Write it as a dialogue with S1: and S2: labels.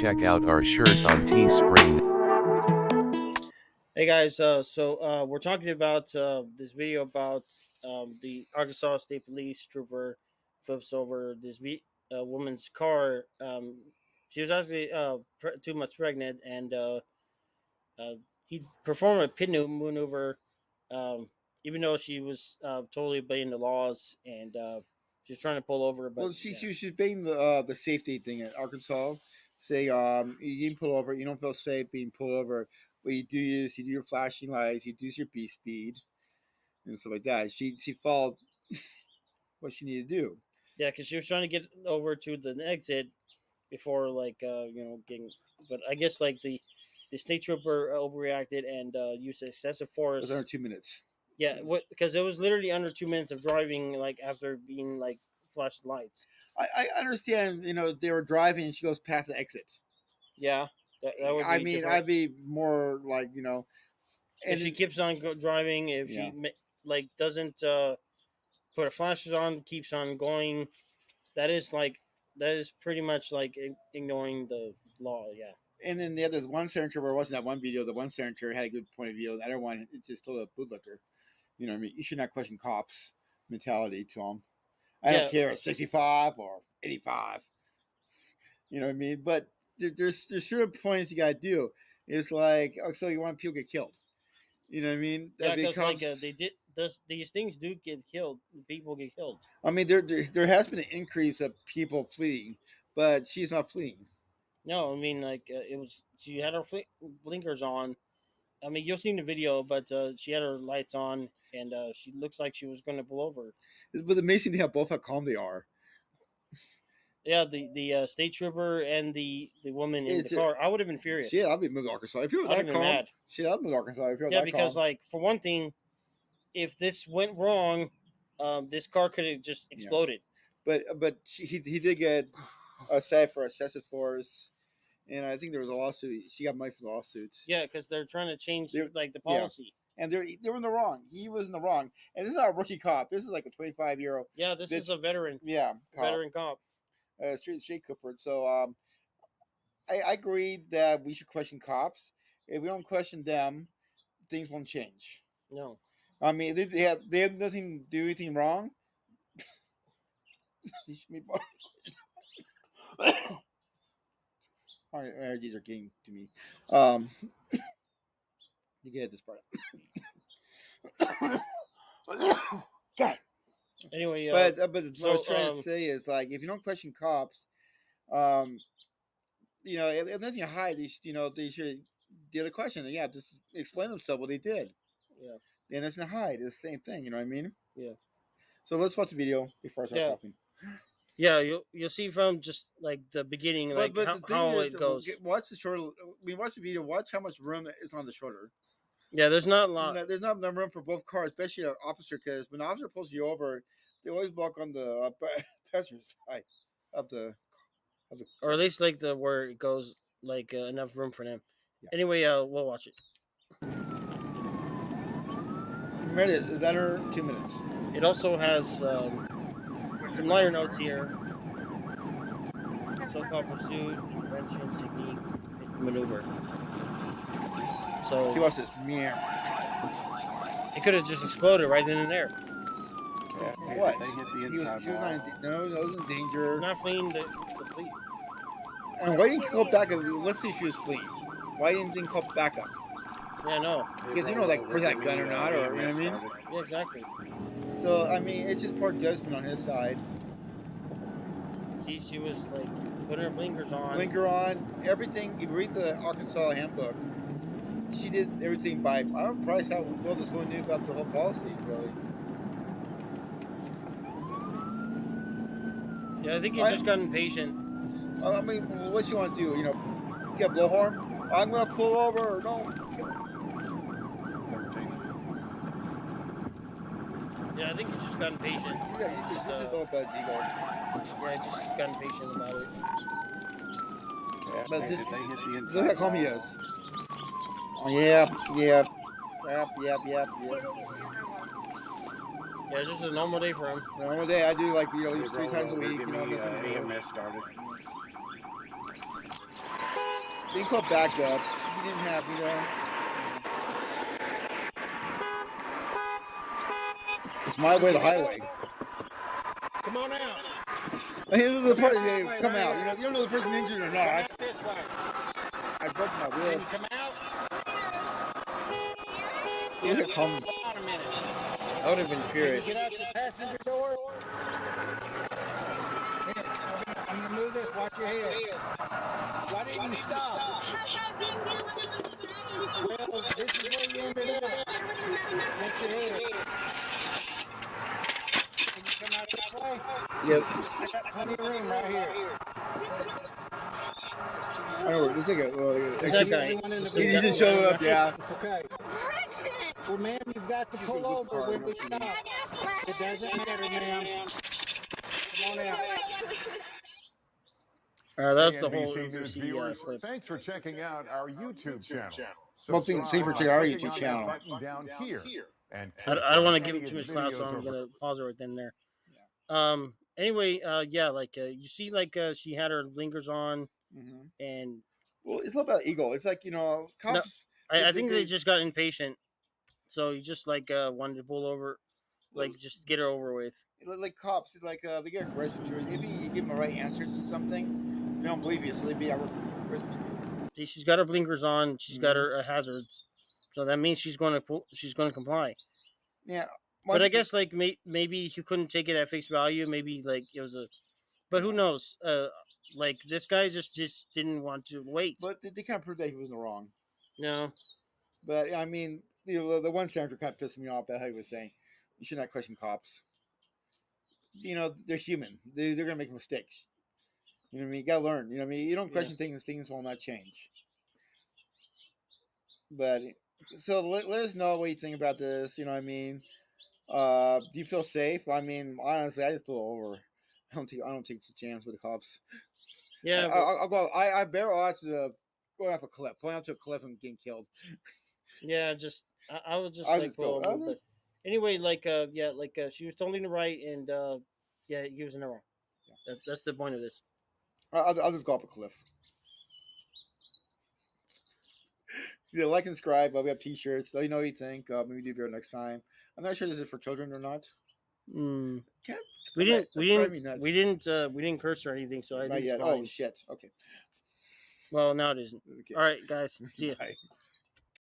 S1: check out our shirt on Teespring.
S2: Hey guys, we're talking about this video about the Arkansas State Police trooper flips over woman's car. She was actually 2 months pregnant, and uh, he performed a pin maneuver, um, even though she was totally obeying the laws, and she was trying to pull over. But
S3: Well, she's being the safety thing at Arkansas. Say you didn't pull over, you don't feel safe being pulled over. What you do is you do your flashing lights, you do your B speed and stuff like that. She followed what she needed to do.
S2: yeah, because she was trying to get over to the exit before getting, but I guess like the state trooper overreacted and used excessive
S3: It was under
S2: force.
S3: 2 minutes.
S2: Yeah, what, because it was literally under 2 minutes of driving, like after being like flashed lights.
S3: I understand, they were driving and she goes past the exit.
S2: Yeah, that would
S3: I
S2: be
S3: mean,
S2: different
S3: I'd be more like,
S2: if
S3: and
S2: she keeps on driving. If
S3: yeah.
S2: like doesn't put her flashes on, keeps on going. That is like that is pretty much like ignoring the law. Yeah.
S3: And then the other one senator, where it wasn't that one video, the one senator had a good point of view. The other one, it just told a bootlicker. You know what I mean? You should not question cops' mentality to them. I don't
S2: Yeah.
S3: care if 65 or 85. You know what I mean? But there's certain points you got to do. It's like, oh, so you want people to get killed. You know what I mean?
S2: Yeah,
S3: That
S2: because like
S3: becomes,
S2: they did these things do get killed. People get killed.
S3: I mean, there has been an increase of people fleeing, but she's not fleeing.
S2: No, I mean like it was she had her blinkers on. I mean you'll see in the video, but she had her lights on, and she looks like she was going to pull over.
S3: But the amazing thing how both how calm they are.
S2: Yeah, the state trooper and the woman in the
S3: It's
S2: car. I would have been
S3: shit.
S2: furious.
S3: I'll be moving to Arkansas if you were
S2: I'd have
S3: that
S2: been
S3: calm.
S2: mad.
S3: Shit, I'll move to Arkansas if you were
S2: Yeah,
S3: that
S2: because
S3: calm.
S2: like for one thing, if this went wrong, this car could have just
S3: Yeah,
S2: exploded.
S3: but he did get set for excessive force, and I think there was a lawsuit. She got money for the lawsuits.
S2: Yeah, because they're trying to change
S3: They're,
S2: like the
S3: yeah,
S2: policy.
S3: and they were in the wrong. He was in the wrong, and this is not a rookie cop. This is like a 25-year-old.
S2: Yeah, this is
S3: Bitch,
S2: a veteran,
S3: yeah, cop,
S2: veteran cop.
S3: Street Cooper. So I agree that we should question cops. If we don't question them, things won't change.
S2: No.
S3: I mean, they have nothing do anything wrong. They should be my allergies are getting to me. Um, you get this part. God.
S2: Anyway,
S3: But what I
S2: so
S3: was trying to say is like if you don't question cops, um, if nothing to hide, they should get a question. Yeah, just explain themselves what they did.
S2: yeah,
S3: And nothing to hide. It's the same thing. You know what I mean?
S2: yeah,
S3: So let's watch the video before I start
S2: yeah,
S3: coughing.
S2: yeah. You'll see from just like the beginning,
S3: But
S2: like
S3: but the thing
S2: how
S3: is,
S2: it goes.
S3: watch the short. We watch the video. Watch how much room is on the shoulder.
S2: Yeah, there's not a lot.
S3: No, there's not enough room for both cars, especially an officer, because when the officer pulls you over, they always walk on the passenger side of the of the.
S2: Or at least like the where it goes like enough room for them.
S3: Yeah.
S2: Anyway, we'll watch it.
S3: Minute is under 2 minutes.
S2: It also has some liner notes here. So-called pursuit, intervention, technique, maneuver. So
S3: See, watch this. Yeah.
S2: it could have just exploded right then and there.
S3: Yeah, what?
S1: They hit the
S3: He was,
S1: inside
S3: she was
S1: wall.
S3: not in, no, that was in danger.
S2: He's not fleeing the police.
S3: And why didn't you call back up? Let's see if she was fleeing. Why didn't you call back up?
S2: Yeah, no.
S3: Because like, was that gun or not, or you know what I mean?
S2: Yeah, exactly.
S3: So I mean, it's just poor judgment on his side.
S2: See, she was like putting her blinkers on.
S3: Blinker on, everything. If you read the Arkansas handbook, she did everything by. I'm surprised how well this woman knew about the whole policy, really.
S2: Yeah, I think he's just got impatient.
S3: I mean, what you want to do? Get a blowhorn? I'm gonna pull over. No.
S2: Yeah, I think he's just got impatient.
S3: Yeah, this is all about ego.
S2: Yeah, just got impatient about it.
S1: Yeah,
S3: But
S1: they
S3: this,
S1: hit the inside
S3: look how calm he
S1: wall.
S3: is. Oh, yep. Yep.
S2: Yeah, it's just a normal day for him.
S3: Normal day, I do at least
S1: They
S3: 3 times a
S1: rolled over,
S3: week.
S1: give
S3: I'm
S1: me,
S3: listening to him.
S1: EMS started.
S3: They called backup. He didn't have, It's my way, the highway.
S4: Come on out.
S3: Hey, this is the part.
S4: Come
S3: Hey,
S4: out,
S3: come
S4: right
S3: out.
S4: here.
S3: You don't know the person injured or
S4: Come
S3: not.
S4: out this way.
S3: I broke my
S4: Can
S3: rib.
S4: you come out?
S3: Look at come.
S4: Hold on a minute.
S2: I would have been
S4: Can you
S2: furious.
S4: get out the passenger door? Here, I'm gonna move this. Watch your head. Why didn't you stop? Well, this is where you ended up. Watch your head. Can you come out this way?
S2: Yep.
S4: I got plenty of room right here.
S3: I know. It's like a.
S2: Is
S4: See
S2: that guy?
S4: everyone in the
S2: Just
S3: He
S4: vehicle?
S3: just showed up. Yeah.
S4: Okay. Well, ma'am, you've got to
S3: He's gonna
S4: pull
S3: whip the
S4: over
S3: car
S4: when
S3: and
S4: we
S3: what she
S4: stop. It doesn't matter, ma'am. Come on out.
S2: That's the whole
S5: ANBC News
S2: agency
S5: viewers,
S2: clip.
S5: thanks for checking out our YouTube channel.
S3: Well, thanks for checking our YouTube channel.
S5: Button down here and
S2: I
S5: click
S2: don't
S5: on
S2: want to give
S5: any
S2: him
S5: of
S2: too
S5: the
S2: much clout, so
S5: videos
S2: I'm
S5: over-
S2: gonna pause it right then and there. Anyway, yeah, like you see, like she had her blinkers on, and
S3: Well, it's all about ego. It's like cops.
S2: I think they just got impatient, so he just like wanted to pull over, like just get her over with.
S3: Like cops, like they get aggressive to it. If you give them the right answer to something, they don't believe you, so they be aggressive to you.
S2: She's got her blinkers on. She's got her hazards, so that means she's going to comply.
S3: Yeah,
S2: but I guess like maybe he couldn't take it at face value. Maybe like it was a, but who knows? Like this guy just didn't want to wait.
S3: But they can't prove that he was in the wrong.
S2: No.
S3: But I mean, the one senator kind of pissed me off about how he was saying you should not question cops. They're human. They're gonna make mistakes. You know what I mean? You gotta learn. You know what I mean? You don't question things will not change. But so let us know what you think about this. You know what I mean? Do you feel safe? I mean, honestly, I just pull over. I don't take the chance with the cops.
S2: Yeah,
S3: I'll go. I bear odds to go off a cliff, going out to a cliff and getting killed.
S2: Yeah, I would just
S3: I'll
S2: like
S3: just go.
S2: pull over. But anyway, like yeah, like she was totally in the right, and yeah, he was in the wrong. Yeah. That's the point of this.
S3: I'll just go off a cliff. Yeah, like and subscribe. We have T-shirts. Let me know what you think. Maybe do better next time. I'm not sure this is for children or not.
S2: We didn't curse or anything, so I think it's fine.
S3: Oh shit. Okay.
S2: Well, now it isn't.
S3: Okay.
S2: All right, guys. See ya.
S3: Bye.